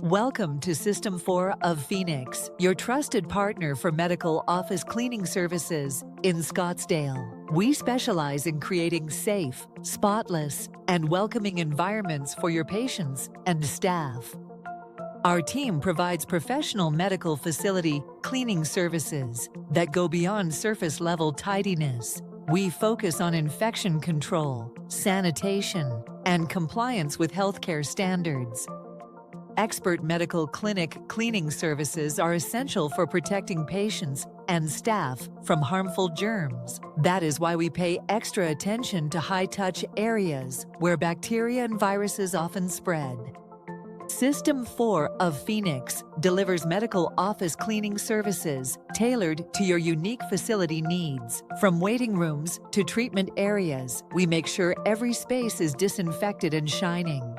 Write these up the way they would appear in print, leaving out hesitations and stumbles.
Welcome to System4 of Phoenix, your trusted partner for medical office cleaning services in Scottsdale. We specialize in creating safe, spotless, and welcoming environments for your patients and staff. Our team provides professional medical facility cleaning services that go beyond surface-level tidiness. We focus on infection control, sanitation, and compliance with healthcare standards. Expert medical clinic cleaning services are essential for protecting patients and staff from harmful germs. That is why we pay extra attention to high-touch areas where bacteria and viruses often spread. System4 of Phoenix delivers medical office cleaning services tailored to your unique facility needs. From waiting rooms to treatment areas, we make sure every space is disinfected and shining.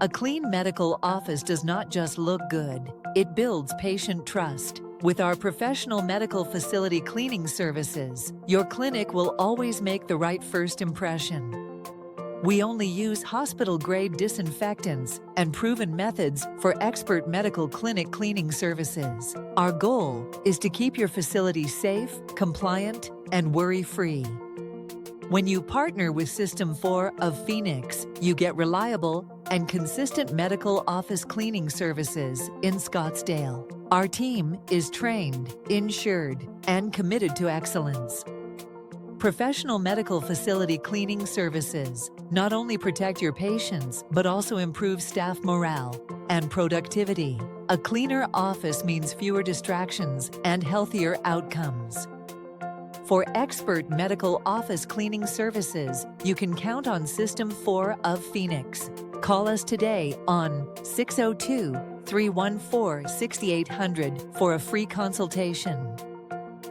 A clean medical office does not just look good, it builds patient trust. With our professional medical facility cleaning services, your clinic will always make the right first impression. We only use hospital-grade disinfectants and proven methods for expert medical clinic cleaning services. Our goal is to keep your facility safe, compliant, and worry-free. When you partner with System4 of Phoenix, you get reliable and consistent medical office cleaning services in Scottsdale. Our team is trained, insured, and committed to excellence. Professional medical facility cleaning services not only protect your patients, but also improve staff morale and productivity. A cleaner office means fewer distractions and healthier outcomes. For expert medical office cleaning services, you can count on System4 of Phoenix. Call us today on 602-314-6800 for a free consultation.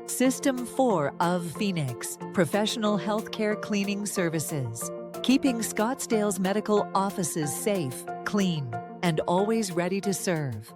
System4 of Phoenix, professional healthcare cleaning services, keeping Scottsdale's medical offices safe, clean, and always ready to serve.